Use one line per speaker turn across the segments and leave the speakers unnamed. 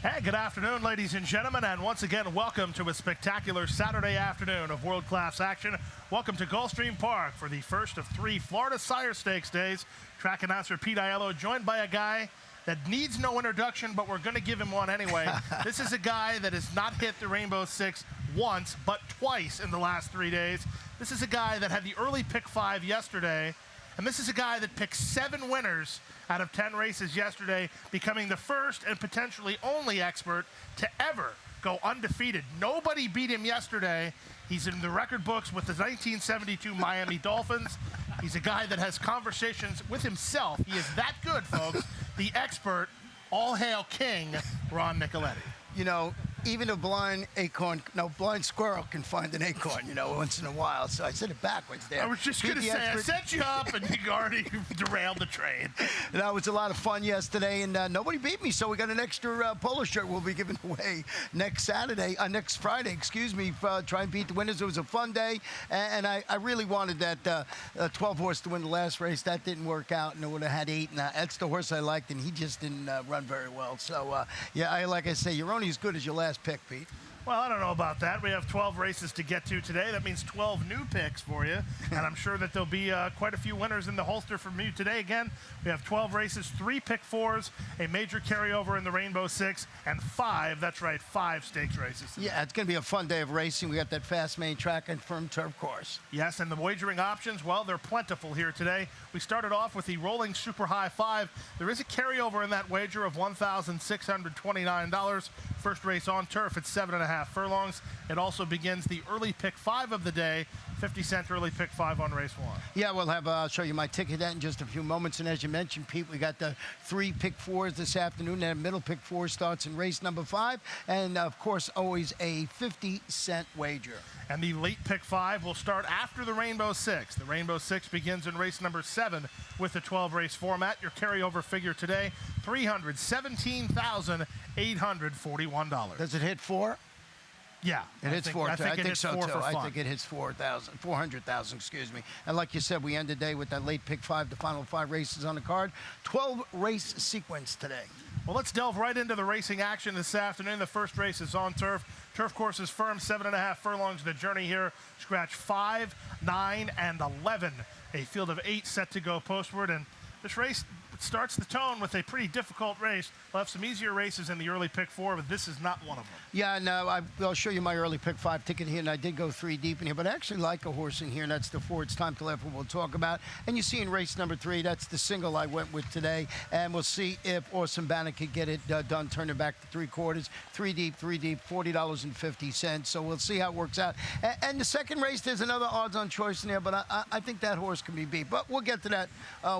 Hey, good afternoon, ladies and gentlemen, and once again, welcome to a spectacular Saturday afternoon of world-class action. Welcome to Gulfstream Park for the first of 3 Florida Sire Stakes days. Track announcer Pete Aiello, joined by a guy that needs no introduction, but we're going to give him one anyway. This is a guy that has not hit the Rainbow Six once, but twice in the last 3 days. This is a guy that had the early pick 5 yesterday, and this is a guy that picked 7 winners out of 10 races yesterday, becoming the first and potentially only expert to ever go undefeated. Nobody beat him yesterday. He's in the record books with the 1972 Miami Dolphins. He's a guy that has conversations with himself. He is that good, folks. The expert, all hail King, Ron Nicoletti.
You know, even a blind squirrel can find an acorn, you know, once in a while. So I said it backwards there.
I was just going to say, I set you up and you already derailed the train.
That was a lot of fun yesterday, and nobody beat me, so we got an extra polo shirt we'll be giving away next Friday, excuse me, try and beat the winners. It was a fun day, and I really wanted that 12 horse to win the last race. That didn't work out, and it would have had 8, and that's the horse I liked, and he just didn't run very well. So, yeah, like I say, you're only as good as your last pick, Pete.
Well, I don't know about that. We have 12 races to get to today. That means 12 new picks for you. And I'm sure that there'll be quite a few winners in the holster from you today. Again, we have 12 races, 3 pick 4s, a major carryover in the Rainbow Six, and 5, that's right, 5 stakes races today.
Yeah, it's going to be a fun day of racing. We got that fast main track and firm turf course.
Yes, and the wagering options, well, they're plentiful here today. We started off with the rolling super high 5. There is a carryover in that wager of $1,629. First race on turf at 7.5 furlongs. It also begins the early pick 5 of the day, 50-cent early pick 5 on race 1.
Yeah, I'll show you my ticket in just a few moments. And as you mentioned, Pete, we got the 3 pick 4s this afternoon. That middle pick 4 starts in race number 5. And, of course, always a 50-cent wager.
And the late pick 5 will start after the Rainbow Six. The Rainbow Six begins in race number 7 with the 12-race format. Your carryover figure today, $317,841.
Does it hit 4?
Yeah,
it hits 4. I think so too.
I
think it hits 400,000. Excuse me. And like you said, we end the day with that late pick 5, the final 5 races on the card. 12 race sequence today.
Well, let's delve right into the racing action this afternoon. The first race is on turf. Turf course is firm, 7.5 furlongs. The journey here, scratch 5, 9, and 11. A field of 8 set to go postward, and this race starts the tone with a pretty difficult race. We'll have some easier races in the early pick 4, but this is not one of them.
Yeah, no, I'll show you my early pick 5 ticket here, and I did go 3 deep in here, but I actually like a horse in here, and that's the 4. It's Time to Laugh, we'll talk about. And you see in race number 3, that's the single I went with today, and we'll see if Orson Bannock could get it done, turn it back to 3/4, 3 deep, $40.50. So we'll see how it works out. And the second race, there's another odds-on choice in there, but I think that horse can be beat. But we'll get to that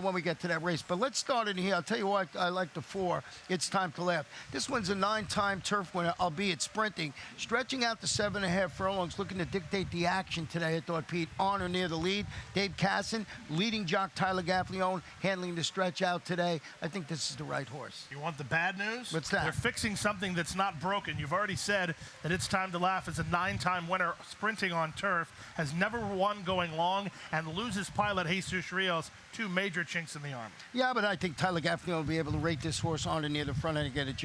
when we get to that race. But let's start in here. I'll tell you what, I like the 4. It's Time to Laugh. This one's a 9-time turf winner, albeit sprinting, stretching out to 7.5 furlongs, looking to dictate the action today. I thought, Pete, on or near the lead. Dave Casson, leading jock Tyler Gaffalione, handling the stretch out today. I think this is the right horse.
You want the bad news?
What's that?
They're fixing something that's not broken. You've already said that It's Time to Laugh is a 9-time winner sprinting on turf, has never won going long, and loses pilot Jesus Rios 2 major chinks in the armor.
Yeah, but I think Tyler Gaffalione will be able to rate this horse on or near the front end and get it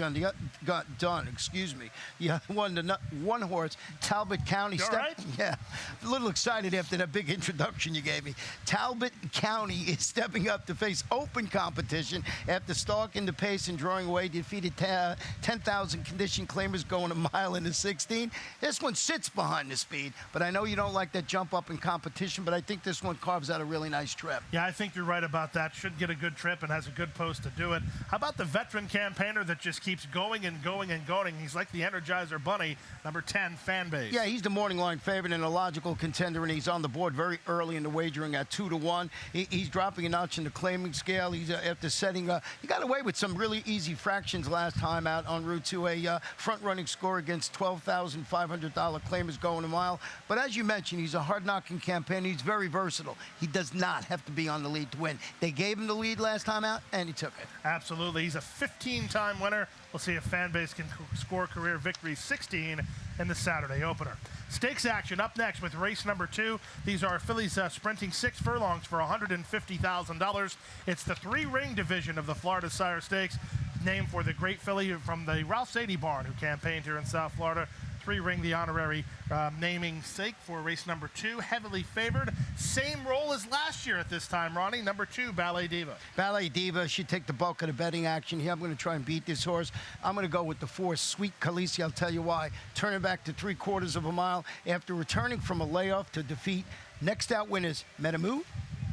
done. Excuse me. Yeah, one horse, Talbot County.
You all right?
Yeah, a little excited after that big introduction you gave me. Talbot County is stepping up to face open competition after stalking the pace and drawing away. Defeated 10,000 condition claimers going a mile into 16. This one sits behind the speed, but I know you don't like that jump up in competition, but I think this one carves out a really nice trip.
Yeah, I think you're right about that. Should get a good trip and has a good post to do it. How about the veteran campaigner that just keeps going and going and going? He's like the Energizer Bunny, number 10, Fanbase.
Yeah, he's the morning line favorite and a logical contender, and he's on the board very early in the wagering at 2-1. He's dropping a notch in the claiming scale. He's after setting, he got away with some really easy fractions last time out en route to a front-running score against $12,500 claimers going a mile. But as you mentioned, he's a hard-knocking campaigner. He's very versatile. He does not have to be on the lead to win. They gave him the lead last time out. out, and he took it.
Absolutely. He's a 15-time winner. We'll see if fan base can score career victories 16 in the Saturday opener. Stakes action up next with race number 2. These are fillies sprinting 6 furlongs for $150,000. It's the 3-ring division of the Florida Sire Stakes, named for the great filly from the Ralph Sadie barn who campaigned here in South Florida. 3-ring, the honorary naming sake for race number 2. Heavily favored. Same role as last year at this time, Ronnie. Number 2, Ballet Diva.
Ballet Diva should take the bulk of the betting action here. I'm going to try and beat this horse. I'm going to go with the 4, Sweet Khaleesi. I'll tell you why. Turning back to 3/4 of a mile after returning from a layoff to defeat next out winners Metamu,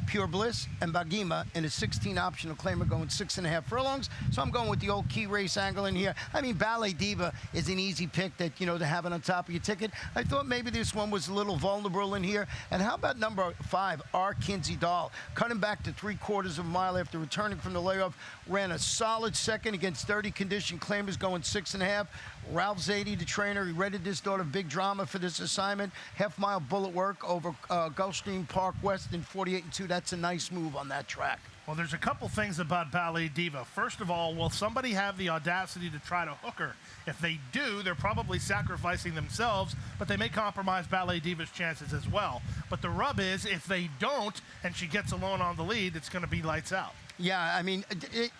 Pure Bliss, and Bagima in a 16 optional claimer going 6.5 furlongs. So I'm going with the old key race angle in here. I mean, Ballet Diva is an easy pick that, you know, to have it on top of your ticket. I thought maybe this one was a little vulnerable in here. And how about number 5, R. Kinsey Doll? Cutting back to 3/4 of a mile after returning from the layoff. Ran a solid second against 30 condition claimers going 6.5. Ralph Zadie, the trainer, he rated this daughter big drama for this assignment. Half-mile bullet work over Gulfstream Park West in 48-2. That's a nice move on that track.
Well, there's a couple things about Ballet Diva. First of all, will somebody have the audacity to try to hook her? If they do, they're probably sacrificing themselves, but they may compromise Ballet Diva's chances as well. But the rub is, if they don't, and she gets alone on the lead, it's going to be lights out.
Yeah, I mean,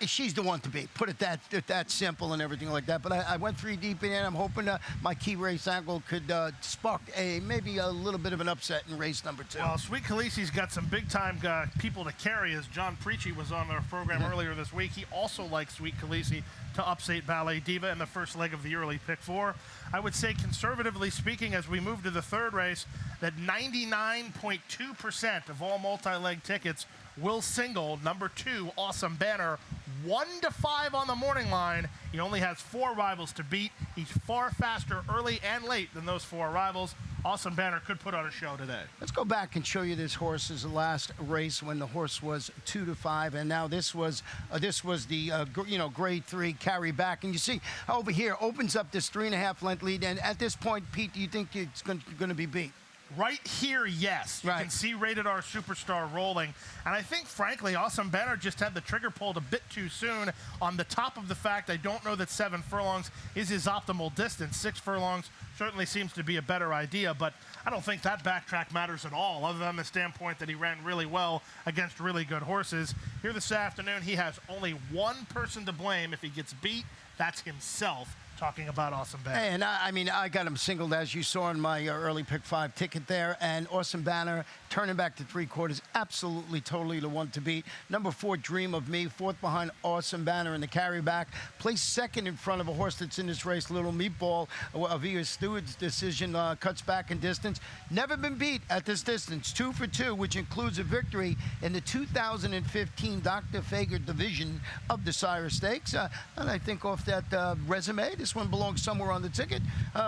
she's the one to beat. Put it that simple and everything like that. But I went 3 deep in it. I'm hoping my key race angle could spark maybe a little bit of an upset in race number 2.
Well, Sweet Khaleesi's got some big-time people to carry, as John Preachy was on our program earlier this week. He also likes Sweet Khaleesi to upset Ballet Diva in the first leg of the early pick 4. I would say, conservatively speaking, as we move to the 3rd race, that 99.2% of all multi-leg tickets will single number 2, Awesome Banner, 1-5 on the morning line. He only has 4 rivals to beat. He's far faster early and late than those 4 rivals. Awesome Banner could put on a show today.
Let's go back and show you this horse's last race when the horse was 2-5, and now this was the grade 3 carry back. And you see over here opens up this 3.5 length lead. And at this point, Pete, do you think it's going to be beat?
Right here, yes. You can see Rated R Superstar rolling. And I think, frankly, Awesome Banner just had the trigger pulled a bit too soon on the top of the fact I don't know that 7 furlongs is his optimal distance. 6 furlongs certainly seems to be a better idea, but I don't think that backtrack matters at all, other than the standpoint that he ran really well against really good horses. Here this afternoon, he has only one person to blame if he gets beat. That's himself. Talking about Awesome Banner.
And I got him singled, as you saw in my early pick 5 ticket there. And Awesome Banner turning back to 3/4, absolutely, totally the one to beat. Number 4, Dream of Me, 4th behind Awesome Banner in the carry back. Placed 2nd in front of a horse that's in this race, Little Meatball. Avia Stewart's decision cuts back in distance. Never been beat at this distance, 2 for 2, which includes a victory in the 2015 Dr. Fager division of the Sire Stakes. And I think off that resume, this one belongs somewhere on the ticket.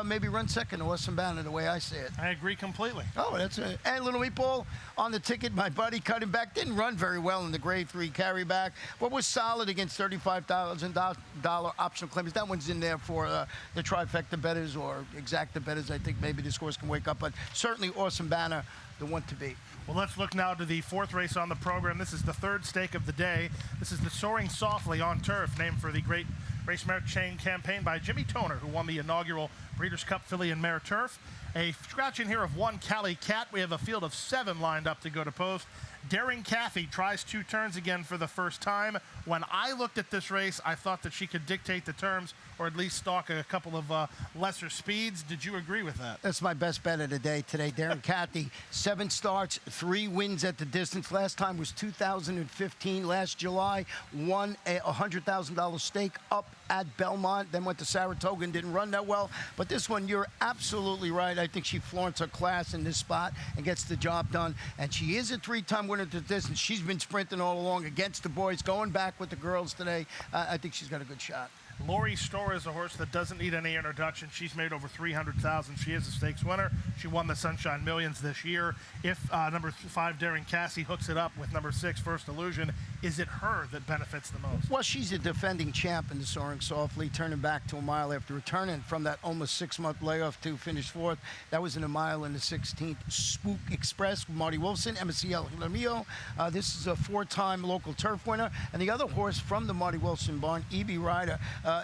Maybe run 2nd, Awesome Banner, the way I see it.
I agree completely.
Oh, that's it. And Little Meatball on the ticket. My buddy cut him back. Didn't run very well in the grade 3 carry back, but was solid against $35,000 optional claimers. That one's in there for the trifecta bettors or exacta bettors. I think maybe this horse can wake up, but certainly Awesome Banner, the one to beat.
Well, let's look now to the 4th race on the program. This is the 3rd stake of the day. This is the Soaring Softly on Turf, named for the great race mare chain campaign by Jimmy Toner, who won the inaugural Breeders' Cup filly and mare turf. A scratch in here of 1 Cali Cat. We have a field of 7 lined up to go to post. Daring Kathy tries 2 turns again for the first time. When I looked at this race, I thought that she could dictate the terms or at least stalk a couple of lesser speeds. Did you agree with that?
That's my best bet of the day today. Daring Kathy, 7 starts, 3 wins at the distance. Last time was 2015. Last July, won a $100,000 stake up at Belmont, then went to Saratoga and didn't run that well. But this one, you're absolutely right. I think she flaunts her class in this spot and gets the job done. And she is a 3-time winner at the distance. She's been sprinting all along against the boys, going back with the girls today. I think she's got a good shot.
Lori Store is a horse that doesn't need any introduction. She's made over 300,000. She is a stakes winner. She won the Sunshine Millions this year. If number 5, Daring Cassie, hooks it up with number 6, First Illusion, is it her that benefits the most?
Well, she's a defending champ in the Soaring Softly, turning back to a mile after returning from that almost 6-month layoff to finish 4th. That was in a mile in the 16th. Spook Express with Marty Wilson, MCL Lamio. This is a 4-time local turf winner. And the other horse from the Marty Wilson barn, E.B. Rider.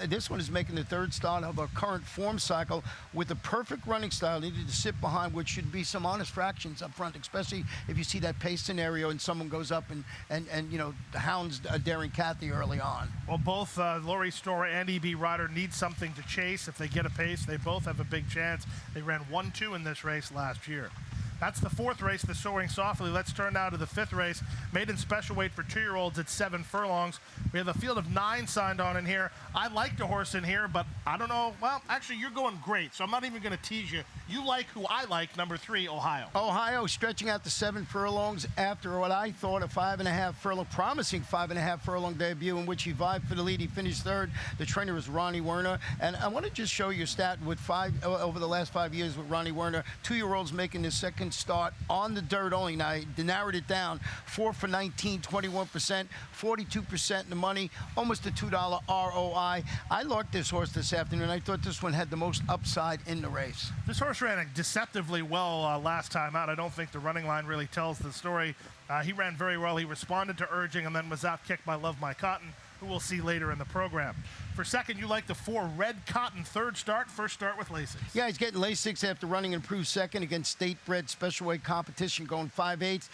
This one is making the 3rd start of a current form cycle with a perfect running style. Needed to sit behind, which should be some honest fractions up front, especially if you see that pace scenario and someone goes up and you know, hounds Daring Cathy early on.
Well, both Lori Store and E.B. Rider need something to chase. If they get a pace, they both have a big chance. They ran 1-2 in this race last year. That's the 4th race, the Soaring Softly. Let's turn now to the 5th race, maiden special weight for 2-year-olds at 7 furlongs. We have a field of 9 signed on in here. I liked a horse in here, but I don't know. Well, actually, you're going great, so I'm not even going to tease you. You like who I like, number 3, Ohio.
Ohio stretching out to 7 furlongs after what I thought a 5.5 furlong, promising 5.5 furlong debut in which he vied for the lead. He finished 3rd. The trainer was Ronnie Werner. And I want to just show you a stat with over the last 5 years with Ronnie Werner. 2-year-olds making his 2nd start on the dirt only. Now, I narrowed it down. 4 for 19, 21%, 42% in the money, almost a $2 ROI. I liked this horse this afternoon. I thought this one had the most upside in the race.
This horse ran deceptively well last time out. I don't think the running line really tells the story. He ran very well. He responded to urging and then was out-kicked by Love My Cotton, who we'll see later in the program. For second, you like the 4, Red Cotton, 3rd start, first start with Lasix.
Yeah, he's getting Lasix after running and improved second against state-bred special weight competition, going 5/8,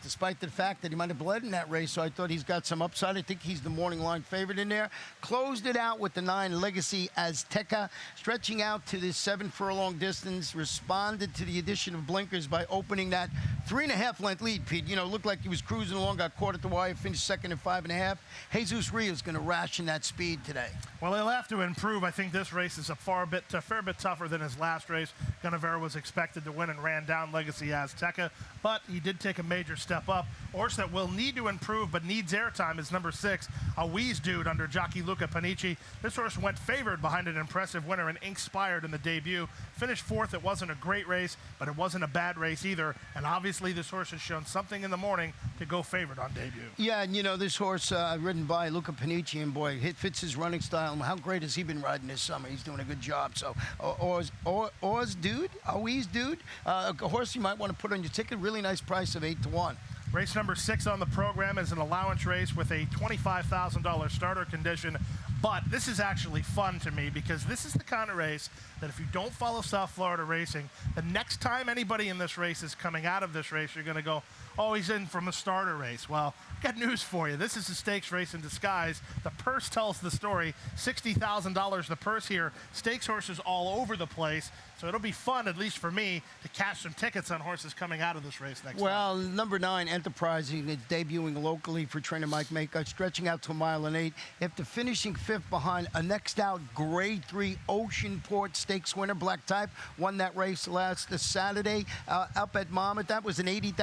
despite the fact that he might have bled in that race, so I thought he's got some upside. I think he's the morning line favorite in there. Closed it out with the 9, Legacy Azteca, stretching out to the 7 furlong distance, responded to the addition of blinkers by opening that 3.5-length lead, Pete. You know, looked like he was cruising along, got caught at the wire, finished second at 5.5. Jesus Rios going to ration that speed today.
Well, he'll have to improve. I think this race is a fair bit tougher than his last race. Gunnevera was expected to win and ran down Legacy Azteca, but he did take a major step up. A horse that will need to improve but needs airtime is number 6, A Wheeze Dude under jockey Luca Panici. This horse went favored behind an impressive winner and Inspired in the debut. Finished 4th. It wasn't a great race, but it wasn't a bad race either. And obviously this horse has shown something in the morning to go favored on debut.
Yeah, and you know, this horse ridden by Luca Panici, and boy, it fits his running style. And how great has he been riding this summer? He's doing a good job. So, Oz Dude, Oz Dude, a horse you might want to put on your ticket. Really nice price of 8-1.
Race number 6 on the program is an allowance race with a $25,000 starter condition. But this is actually fun to me because this is the kind of race that if you don't follow South Florida racing, the next time anybody in this race is coming out of this race, you're going to go, oh, he's in from a starter race. Well, I've got news for you. This is a stakes race in disguise. The purse tells the story. $60,000 the purse here. Stakes horses all over the place. So it'll be fun, at least for me, to cash some tickets on horses coming out of this race next
Well,
time.
number 9, Enterprising, is debuting locally for trainer Mike Maka, stretching out to 1 mile and 8. After finishing 5th behind a next out Grade 3 Oceanport Stakes winner, Black Type, won that race last Saturday up at Monmouth. That was an 80.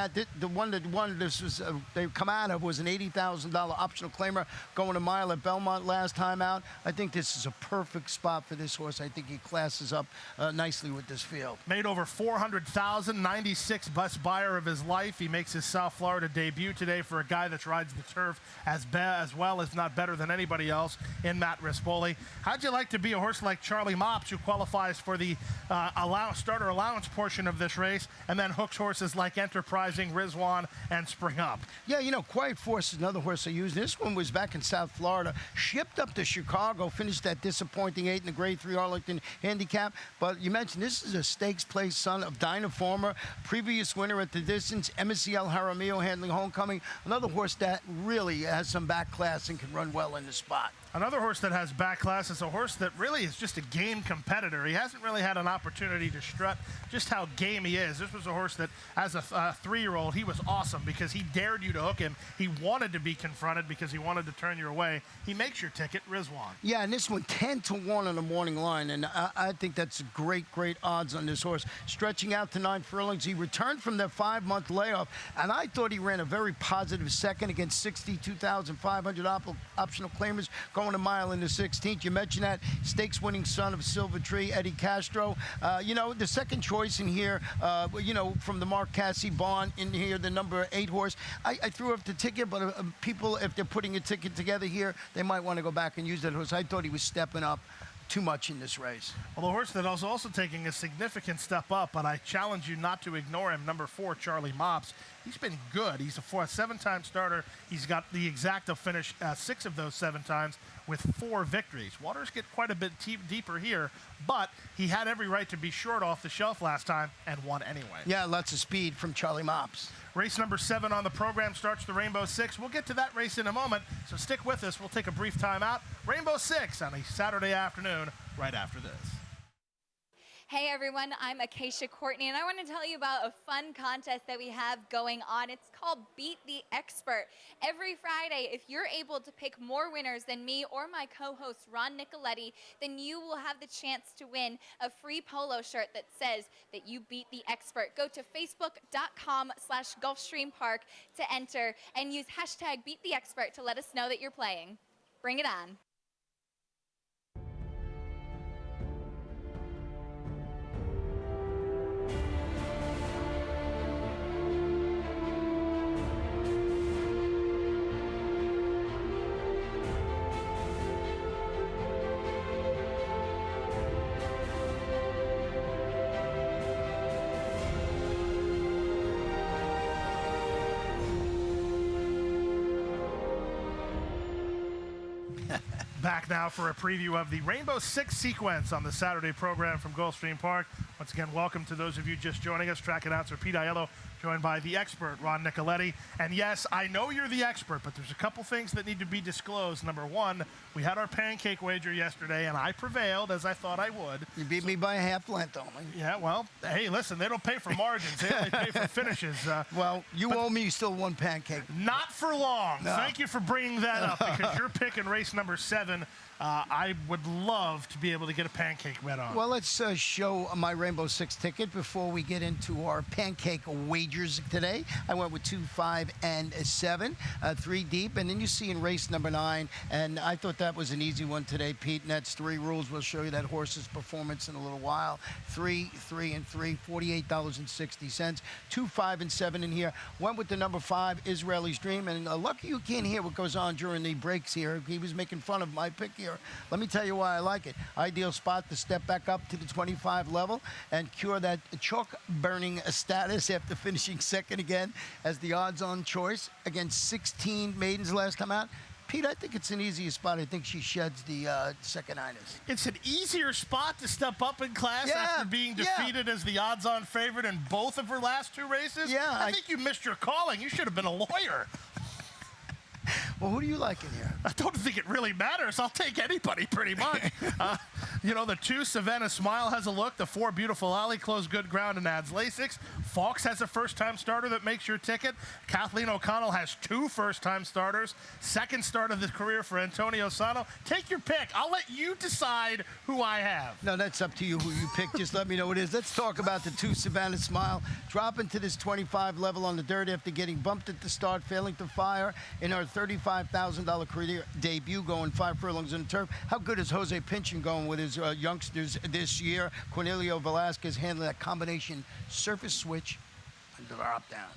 The one that won this was they come out of was an $80,000 optional claimer going a mile at Belmont last time out. I think this is a perfect spot for this horse. I think he classes up nicely with this field.
Made over $400,000, 96th best buyer of his life. He makes his South Florida debut today for a guy that rides the turf as well, if not better than anybody else in Matt Rispoli. How'd you like to be a horse like Charlie Mops, who qualifies for the starter allowance portion of this race, and then hooks horses like Enterprising, Rizwan, and Spring Up?
Yeah, you know, Quiet Force is another horse I use. This one was back in South Florida, shipped up to Chicago, finished that disappointing 8 in the Grade 3 Arlington Handicap. But you mentioned this is a stakes place son of Dynaformer, previous winner at the distance, MCL Jaramillo handling Homecoming. Another horse that really has some back class and can run well in the spot.
Another horse that has back class is a horse that really is just a game competitor. He hasn't really had an opportunity to strut just how game he is. This was a horse that, as a 3-year-old, he was awesome because he dared you to hook him. He wanted to be confronted because he wanted to turn you away. He makes your ticket, Rizwan.
Yeah, and this one 10-1 on the morning line, and I think that's great odds on this horse. Stretching out to 9 furlongs, he returned from that 5-month layoff, and I thought he ran a very positive second against 62,500 optional claimers, going going a mile in the 16th. You mentioned that stakes-winning son of Silver Tree, Eddie Castro. The second choice in here, from the Mark Cassie barn in here, the number 8 horse. I threw up the ticket, but people, if they're putting a ticket together here, they might want to go back and use that horse. I thought he was stepping up too much in this race.
Well, the horse that was also taking a significant step up, but I challenge you not to ignore him, number 4, Charlie Mops. He's been good. He's a 7-time starter. He's got the exacta finish 6 of those 7 times with 4 victories. Waters get quite a bit deeper here, but he had every right to be short off the shelf last time and won anyway.
Yeah, lots of speed from Charlie Mops.
Race number 7 on the program starts the Rainbow 6. We'll get to that race in a moment, so stick with us. We'll take a brief time out. Rainbow 6 on a Saturday afternoon right after this.
Hey everyone, I'm Acacia Courtney, and I want to tell you about a fun contest that we have going on. It's called Beat the Expert. Every Friday, if you're able to pick more winners than me or my co-host Ron Nicoletti, then you will have the chance to win a free polo shirt that says that you beat the expert. Go to facebook.com/Gulfstream Park to enter and use hashtag Beat the Expert to let us know that you're playing. Bring it on.
Back now for a preview of the Rainbow 6 sequence on the Saturday program from Gulfstream Park. Once again, welcome to those of you just joining us. Track announcer Pete Aiello, joined by the expert Ron Nicoletti. And yes, I know you're the expert, but there's a couple things that need to be disclosed. Number 1, we had our pancake wager yesterday, and I prevailed, as I thought I would.
You beat me by a half length only.
Yeah, well, hey, listen, they don't pay for margins. They only pay for finishes.
Well, you owe me still 1 pancake.
Not for long.
No.
Thank you for bringing that up, because you're picking race number 7. I would love to be able to get a pancake bet on.
Well, let's show my Rainbow 6 ticket before we get into our pancake wagers today. I went with 2, 5, and 7, 3 deep. And then you see in race number 9, and I thought that was an easy one today, Pete, and that's 3 rules. We'll show you that horse's performance in a little while. 3, 3, and 3, $48.60. 2, 5, and 7 in here. Went with the number 5, Israeli's Dream. And lucky you can't hear what goes on during the breaks here. He was making fun of my pick here. Let me tell you why I like it. Ideal spot to step back up to the 25 level and cure that chalk burning status after finishing second again as the odds-on choice against 16 maidens last time out. Pete, I think it's an easier spot. I think she sheds the second-itis.
It's an easier spot to step up in class after being defeated as the odds-on favorite in both of her last 2 races?
Yeah.
I think you missed your calling. You should have been a lawyer.
Well, who do you like in here?
I don't think it really matters. I'll take anybody pretty much. The 2, Savannah Smile has a look. The 4, Beautiful Alley, close good ground and adds Lasix. Fox has a first-time starter that makes your ticket. Kathleen O'Connell has 2 first-time starters. Second start of the career for Antonio Sano. Take your pick. I'll let you decide who I have.
No, that's up to you who you pick. Just let me know what it is. Let's talk about the 2, Savannah Smile. Dropping to this 25 level on the dirt after getting bumped at the start, failing to fire in our $35,000 career debut, going 5 furlongs on the turf. How good is Jose Pinchin going with his youngsters this year? Cornelio Velasquez handling that combination surface switch and drop down.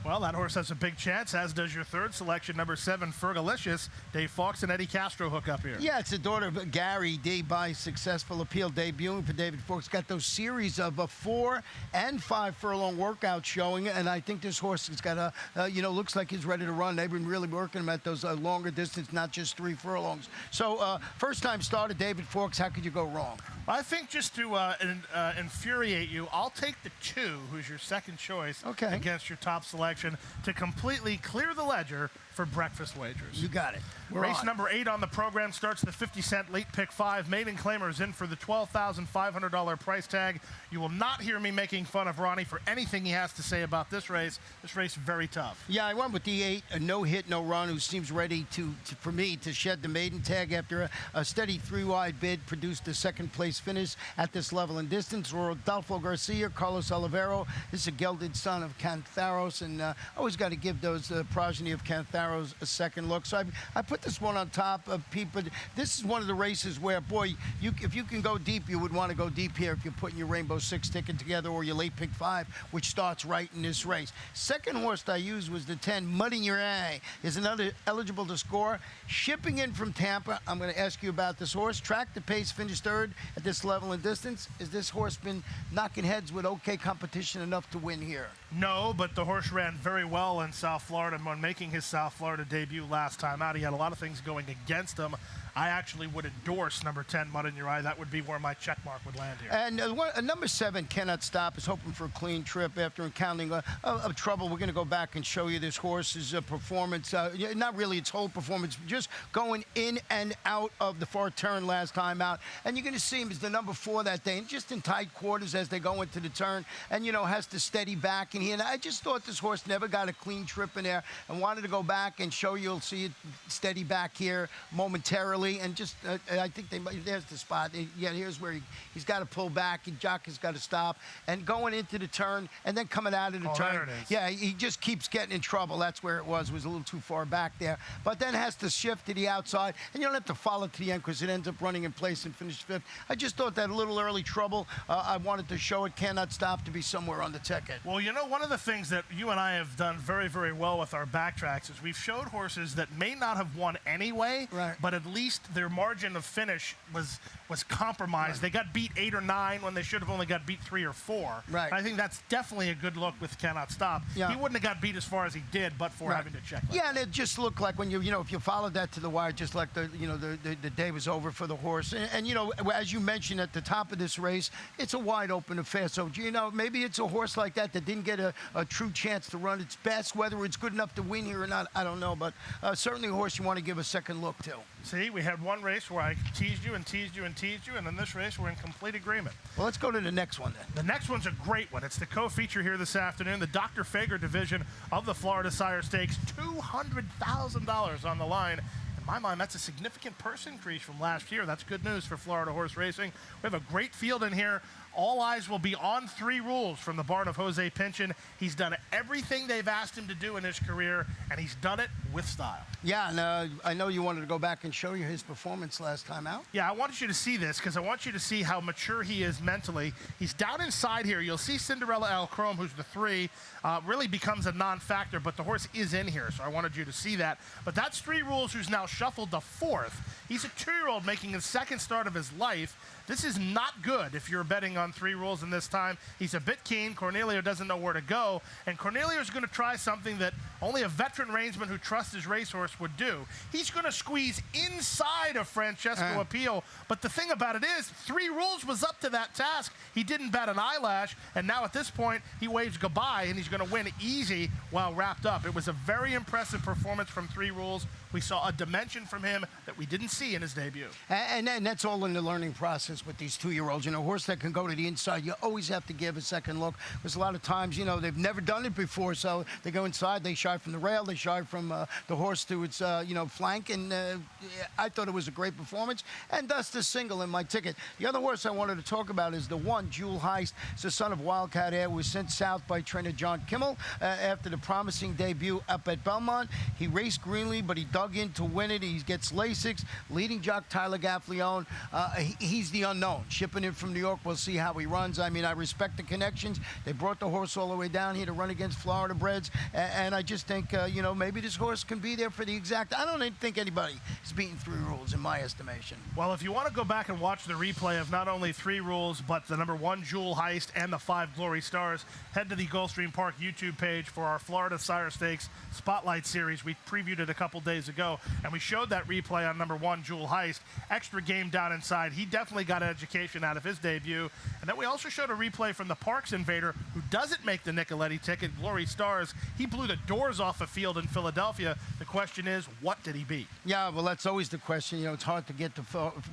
Well, that horse has a big chance, as does your 3rd selection, number 7, Fergalicious. Dave Fox and Eddie Castro hook up here.
Yeah, it's the daughter of Gary D by successful appeal debuting for David Fox. Got those series of 4 and 5 furlong workouts showing, and I think this horse has got looks like he's ready to run. They've been really working him at those longer distance, not just 3 furlongs. So, first time starter, David Fox, how could you go wrong?
I think just to infuriate you, I'll take the 2, who's your second choice, against your top selection, to completely clear the ledger for breakfast wagers.
You got it.
Race number 8 on the program starts the 50-cent late pick 5. Maiden Claimers in for the $12,500 price tag. You will not hear me making fun of Ronnie for anything he has to say about this race. This race very tough.
Yeah, I went with the 8, a no hit, no run, who seems ready for me to shed the maiden tag after a steady 3-wide bid, produced a second place finish at this level and distance. Rodolfo Garcia, Carlos Olivero. This is a gelded son of Cantharos, and always got to give those progeny of Cantharos Canfaros a second look. So I put this one on top of people. This is one of the races where, boy, if you can go deep, you would want to go deep here if you're putting your Rainbow Six ticket together or your late pick 5, which starts right in this race. Second horse I used was the 10, Muddy Your Eye, is another eligible to score. Shipping in from Tampa, I'm going to ask you about this horse. Track the pace, finished third at this level and distance. Has this horse been knocking heads with okay competition enough to win here?
No, but the horse ran very well in South Florida. When making his South Florida debut last time out, he had a lot of things going against him. I actually would endorse number 10, Mud in Your Eye. That would be where my check mark would land here.
And number 7, Cannot Stop, is hoping for a clean trip after encountering trouble. We're going to go back and show you this horse's performance. Not really its whole performance, just going in and out of the far turn last time out. And you're going to see him as the number 4 that day, and just in tight quarters as they go into the turn, and, has to steady back in here. And I just thought this horse never got a clean trip in there and wanted to go back and show you'll see it steady back here momentarily. And just, I think there's the spot. Yeah, here's where he's got to pull back. Jock has got to stop. And going into the turn and then coming out of the turn.
There it is.
Yeah, he just keeps getting in trouble. That's where it was a little too far back there. But then has to shift to the outside. And you don't have to follow to the end because it ends up running in place and finished 5th. I just thought that a little early trouble. I wanted to show it Cannot Stop to be somewhere on the ticket.
Well, one of the things that you and I have done very, very well with our backtracks is we've showed horses that may not have won anyway,
right,
but at least their margin of finish was compromised.
Right.
They got beat 8 or 9 when they should have only got beat 3 or 4.
Right.
I think that's definitely a good look with Cannot Stop.
Yeah.
He wouldn't have got beat as far as he did, but for
Right.
having to check.
Yeah, and it just looked like when if you followed that to the wire, just like the day was over for the horse. And as you mentioned at the top of this race, it's a wide open affair. So maybe it's a horse like that didn't get a true chance to run its best. Whether it's good enough to win here or not, I don't know. But certainly a horse you want to give a second look to.
See, we had one race where I teased you and teased you and teased you, and in this race we're in complete agreement.
Well, let's go to the next one then.
The next one's a great one. It's the co-feature here this afternoon, the Dr. Fager division of the Florida Sire Stakes. $200,000 on the line. In my mind, that's a significant purse increase from last year. That's good news for Florida horse racing. We have a great field in here. All eyes will be on 3 rules from the barn of Jose Pinchin. He's done everything they've asked him to do in his career, and he's done it with style.
Yeah, and I know you wanted to go back and show you his performance last time out.
Yeah, I want you to see this because I want you to see how mature he is mentally. He's down inside here. You'll see Cinderella Al Chrome, who's the 3, really becomes a non-factor, but the horse is in here, so I wanted you to see that. But that's 3 rules, who's now shuffled to 4th. He's a 2-year-old making his 2nd start of his life. This is not good if you're betting on 3 rules in this time. He's a bit keen. Cornelio doesn't know where to go. And Cornelio's going to try something that only a veteran reinsman who trusts his racehorse would do. He's going to squeeze inside of Francesco Appeal. But the thing about it is, 3 rules was up to that task. He didn't bat an eyelash. And now at this point, he waves goodbye, and he's going to win easy while wrapped up. It was a very impressive performance from 3 rules. We saw a dimension from him that we didn't see in his debut.
And that's all in the learning process with these 2-year-olds. A horse that can go to the inside, you always have to give a second look. Because a lot of times, they've never done it before, so they go inside, they shy from the rail, they shy from the horse to its, flank. And I thought it was a great performance, and thus the single in my ticket. The other horse I wanted to talk about is the 1, Jewel Heist. It's the son of Wildcat Air, was sent south by trainer John Kimmel after the promising debut up at Belmont. He raced greenly, but he dug in to win it. He gets Lasix, leading jock Tyler Gaffleone. He's the unknown. Shipping in from New York, we'll see how he runs. I mean, I respect the connections. They brought the horse all the way down here to run against Florida breds, and I just think, maybe this horse can be there for the exact. I don't think anybody is beating 3 rules in my estimation.
Well, if you want to go back and watch the replay of not only 3 rules, but the number 1 Jewel Heist and the 5 Glory Stars, head to the Gulfstream Park YouTube page for our Florida Sire Stakes Spotlight Series. We previewed it a couple days ago, and we showed that replay on number 1 Jewel Heist. Extra game down inside. He definitely got education out of his debut. And then we also showed a replay from the Parks Invader, who doesn't make the Nicoletti ticket, Glory Stars. He blew the doors off a field in Philadelphia. The question is, what did he beat?
Yeah, well, that's always the question. It's hard to get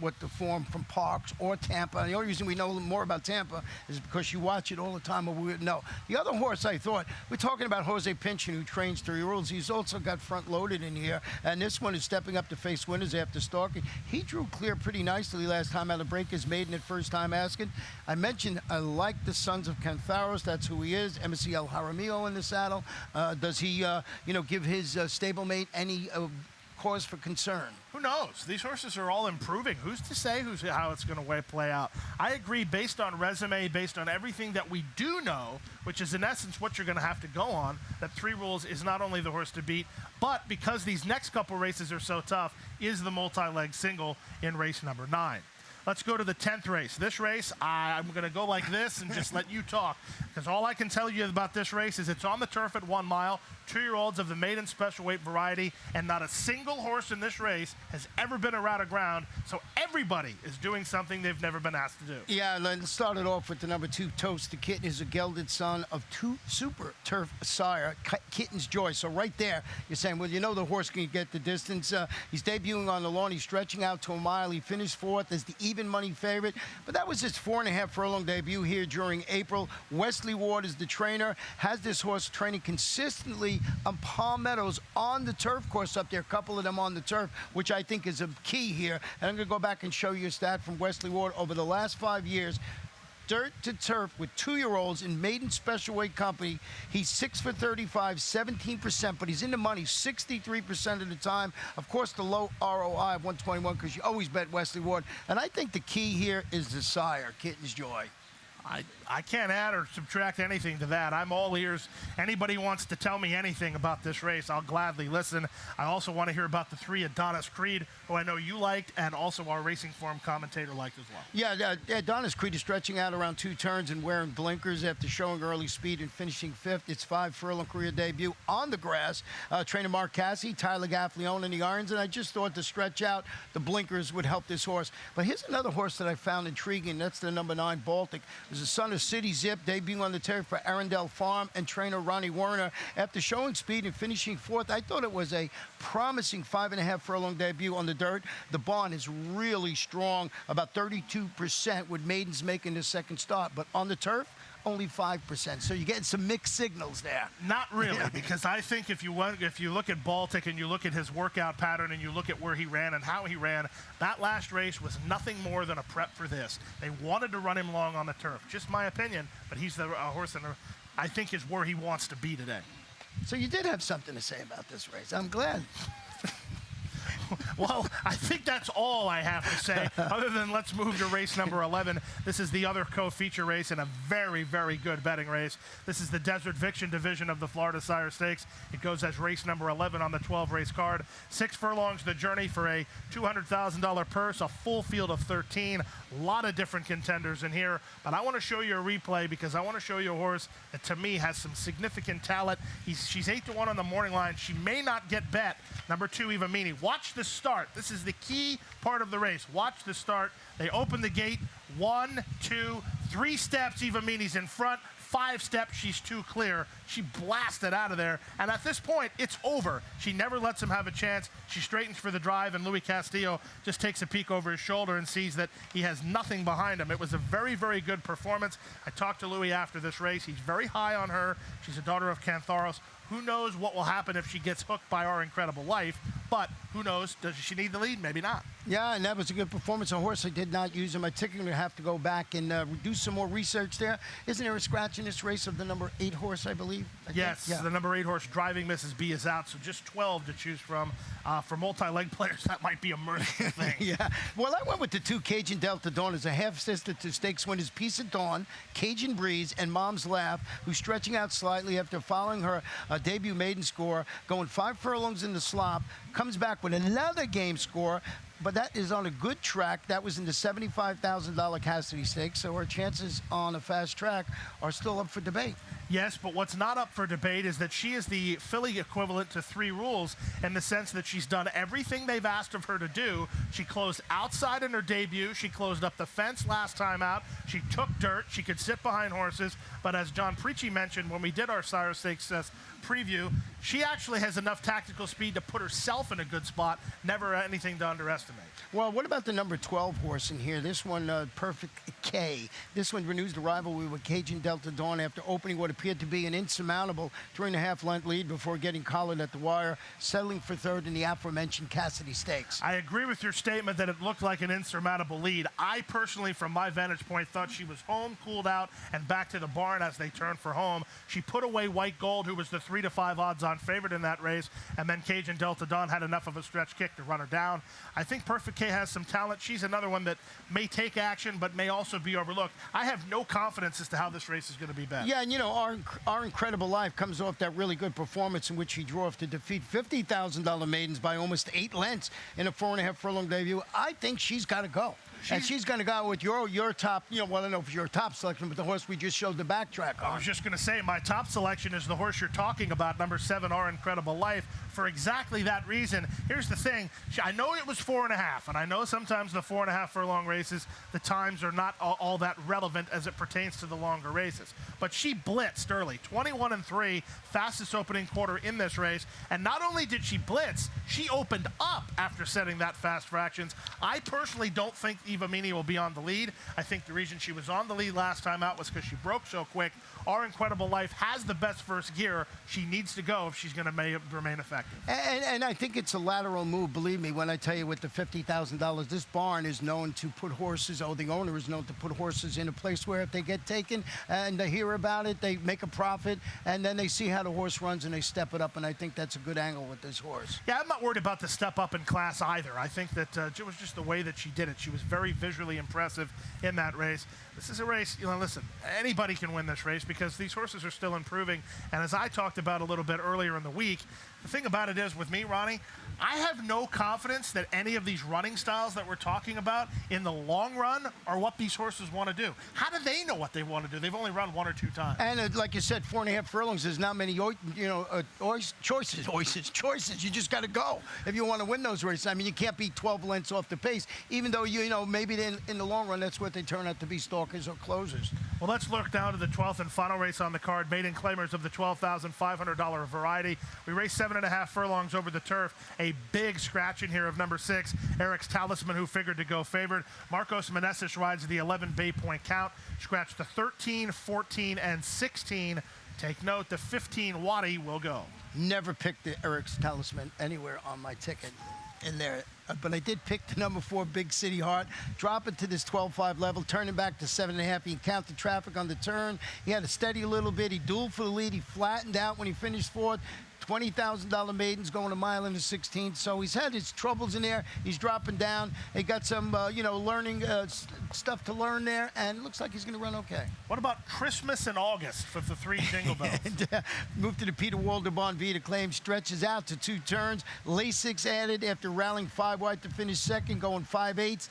what the form from Parks or Tampa. And the only reason we know more about Tampa is because you watch it all the time, or we would know. The other horse, I thought, we're talking about Jose Pinchin, who trains 3 rules. He's also got front-loaded in here, and this one is stepping up to face winners after stalking. He drew clear pretty nicely last time out of Breakers Maiden at first time asking. I mentioned I like the Sons of Canfaros. That's who he is. MSC El Jaramillo in the saddle. Does he give his stablemate any cause for concern?
Who knows? These horses are all improving. Who's to say how it's going to play out? I agree, based on resume, based on everything that we do know, which is in essence what you're going to have to go on, that Three Rules is not only the horse to beat, but because these next couple races are so tough, is the multi-leg single in race number 9. Let's go to the 10th race. This race, I'm going to go like this and just let you talk, because all I can tell you about this race is it's on the turf at 1 mile, 2-year-olds of the maiden special weight variety, and not a single horse in this race has ever been around a ground, so everybody is doing something they've never been asked to do.
Yeah, let's start it off with the number 2, Toast. The kitten is a gelded son of 2 super turf sire, Kitten's Joy. So right there, you're saying, well, the horse can get the distance. He's debuting on the lawn. He's stretching out to a mile. He finished 4th as the even money favorite, but that was his 4.5 furlong debut here during April. Wesley Ward is the trainer, has this horse training consistently on Palm Meadows on the turf course up there, a couple of them on the turf, which I think is a key here. And I'm going to go back and show you a stat from Wesley Ward over the last 5 years. Dirt to turf with 2-year-olds in maiden special weight company. He's 6 for 35, 17%, but he's in the money 63% of the time. Of course, the low ROI of 121, because you always bet Wesley Ward. And I think the key here is the sire, Kitten's Joy.
I can't add or subtract anything to that. I'm all ears. Anybody wants to tell me anything about this race, I'll gladly listen. I also want to hear about the 3 Adonis Creed, who I know you liked, and also our Racing Form commentator liked as well.
Yeah, Adonis Creed is stretching out around 2 turns and wearing blinkers after showing early speed and finishing 5th. It's 5 furlong career debut on the grass. Trainer Mark Cassie, Tyler Gaffleone in the irons, and I just thought to stretch out the blinkers would help this horse. But here's another horse that I found intriguing. That's the number 9, Baltic. Is the son of City Zip, debuting on the turf for Arundel Farm, and trainer Ronnie Werner. After showing speed and finishing 4th, I thought it was a promising 5.5 furlong debut on the dirt. The barn is really strong, about 32% with maidens making the second start, but on the turf, only 5%. So you're getting some mixed signals there.
Not really, because I think if you look at Baltic and you look at his workout pattern and you look at where he ran and how he ran, that last race was nothing more than a prep for this. They wanted to run him long on the turf. Just my opinion, but he's the horse, and I think is where he wants to be today.
So you did have something to say about this race. I'm glad.
Well, I think that's all I have to say, other than let's move to race number 11. This is the other co-feature race and a very, very good betting race. This is the Desert Vixen division of the Florida Sire Stakes. It goes as race number 11 on the 12-race card. 6 furlongs the journey for a $200,000 purse, a full field of 13. A lot of different contenders in here, but I want to show you a replay because I want to show you a horse that, to me, has some significant talent. She's 8-1 on the morning line. She may not get bet. Number 2, Eva Meany. Watch the start. This is the key part of the race. Watch the start. They open the gate. 1, 2, 3 steps. Eva Meany's in front. 5 steps, she's too clear. She blasted out of there, and at this point, it's over. She never lets him have a chance. She straightens for the drive, and Louis Castillo just takes a peek over his shoulder and sees that he has nothing behind him. It was a very, very good performance. I talked to Louis after this race. He's very high on her. She's a daughter of Cantharos. Who knows what will happen if she gets hooked by Our Incredible Life, but who knows, does she need the lead? Maybe not.
Yeah, and that was a good performance. A horse I did not use him. I typically have to go back and do some more research there. Isn't there a scratch in this race of the number 8 horse, I believe?
Yes, yeah. The number 8 horse, Driving Mrs. B, is out, so just 12 to choose from. For multi-leg players, that might be a merciful thing.
Yeah. Well, I went with the 2 Cajun Delta Dawn as a half-sister to stakes winners Peace at Dawn, Cajun Breeze, and Mom's Laugh, who's stretching out slightly after following her debut maiden score, going 5 furlongs in the slop, comes back with another game score, but that is on a good track. That was in the $75,000 Cassidy Stakes, so her chances on a fast track are still up for debate.
Yes, but what's not up for debate is that she is the filly equivalent to Three Rules in the sense that she's done everything they've asked of her to do. She closed outside in her debut. She closed up the fence last time out. She took dirt. She could sit behind horses. But as John Preachy mentioned when we did our Sire Stakes preview, she actually has enough tactical speed to put herself in a good spot. Never anything to underestimate.
Well, what about the number 12 horse in here? This one, Perfect K. This one renews the rivalry with Cajun Delta Dawn after opening what appears appeared to be an insurmountable 3.5-length lead before getting collared at the wire, settling for third in the aforementioned Cassidy Stakes.
I agree with your statement that it looked like an insurmountable lead. I personally, from my vantage point, thought she was home, cooled out, and back to the barn as they turned for home. She put away White Gold, who was the 3-5 odds-on favorite in that race, and then Cajun Delta Dawn had enough of a stretch kick to run her down. I think Perfect K has some talent. She's another one that may take action, but may also be overlooked. I have no confidence as to how this race is going to be bet.
Yeah, and you know, our Incredible Life comes off that really good performance in which he drove to defeat $50,000 maidens by almost 8 lengths in a 4.5 furlong debut. I think she's got to go. And she's going to go with your top, well, I don't know if it's your top selection, but the horse we just showed the backtrack on.
I was just going to say, my top selection is the horse you're talking about, number 7, Our Incredible Life, for exactly that reason. Here's the thing. I know it was 4.5, and I know sometimes the 4.5 furlong races, the times are not all that relevant as it pertains to the longer races. But she blitzed early, 21-3, fastest opening quarter in this race. And not only did she blitz, she opened up after setting that fast fractions. I personally don't think Eva Meany will be on the lead. I think the reason she was on the lead last time out was because she broke so quick. Our Incredible Life has the best first gear. She needs to go if she's going to remain effective.
And I think it's a lateral move. Believe me when I tell you, with the $50,000, this barn is known to put horses, the owner is known to put horses in a place where if they get taken and they hear about it, they make a profit, and then they see how the horse runs and they step it up, and I think that's a good angle with this horse.
Yeah, I'm not worried about the step up in class either. I think that it was just the way that she did it. She was very visually impressive in that race. This is a race, listen, anybody can win this race because these horses are still improving. And as I talked about a little bit earlier in the week, the thing about it is with me, Ronnie, I have no confidence that any of these running styles that we're talking about in the long run are what these horses want to do. How do they know what they want to do? They've only run 1 or 2 times.
And like you said, 4.5 furlongs, there's not many, choices. You just got to go if you want to win those races. I mean, you can't be 12 lengths off the pace, even though, maybe in the long run, that's what they turn out to be, stalkers or closers.
Well, let's look down to the 12th and final race on the card, maiden claimers of the $12,500 variety. We raced 7.5 furlongs over the turf. A big scratch in here of number 6, Eric's Talisman, who figured to go favored. Marcos Meneses rides the 11 Bay Point count. Scratched the 13, 14, and 16. Take note, the 15 Waddy will go.
Never picked the Eric's Talisman anywhere on my ticket in there. But I did pick the number 4, Big City Heart. Drop it to this 12.5 level, turning back to 7.5. He encountered traffic on the turn. He had to steady a little bit. He dueled for the lead. He flattened out when he finished 4th. $20,000 maidens going a mile in the 16th. So he's had his troubles in there. He's dropping down. He got some, learning stuff to learn there, and it looks like he's going to run okay.
What about Christmas in August for the 3 Jingle Bells?
Moved to the Peter Walder Bon Vita claim, stretches out to 2 turns. Lasix added after rallying 5 wide to finish second, going 5/8.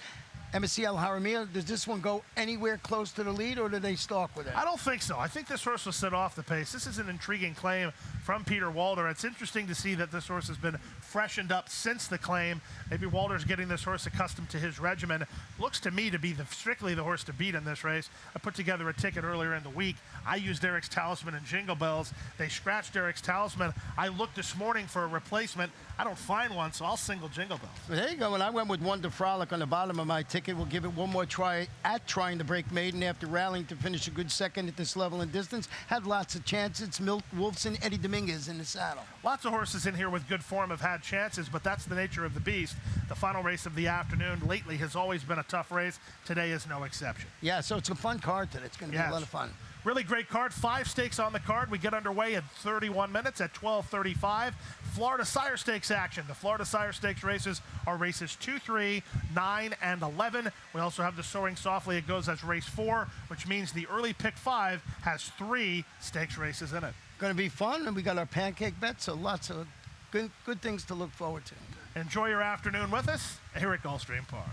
MSC El Haramia, does this one go anywhere close to the lead, or do they stalk with it?
I don't think so. I think this horse will set off the pace. This is an intriguing claim from Peter Walder. It's interesting to see that this horse has been freshened up since the claim. Maybe Walder's getting this horse accustomed to his regimen. Looks to me to be strictly the horse to beat in this race. I put together a ticket earlier in the week. I used Eric's Talisman and Jingle Bells. They scratched Eric's Talisman. I looked this morning for a replacement. I don't find one, so I'll single Jingle Bells.
Well, there you go. And I went with Wonder Frolic on the bottom of my ticket. We'll give it one more try at trying to break maiden after rallying to finish a good second at this level and distance. Had lots of chances. Milt Wolfson, Eddie Dominguez in the saddle.
Lots of horses in here with good form have had chances, but that's the nature of the beast. The final race of the afternoon lately has always been a tough race. Today is no exception.
Yeah, so it's a fun card today. It's going to be a lot of fun.
Really great card. 5 stakes on the card. We get underway in 31 minutes at 12:35. Florida Sire Stakes action. The Florida Sire Stakes races are races 2, 3, 9, and 11. We also have the Soaring Softly. It goes as race 4, which means the early pick 5 has 3 stakes races in it.
Going to be fun, and we got our pancake bets, so lots of good things to look forward to.
Enjoy your afternoon with us here at Gulfstream Park.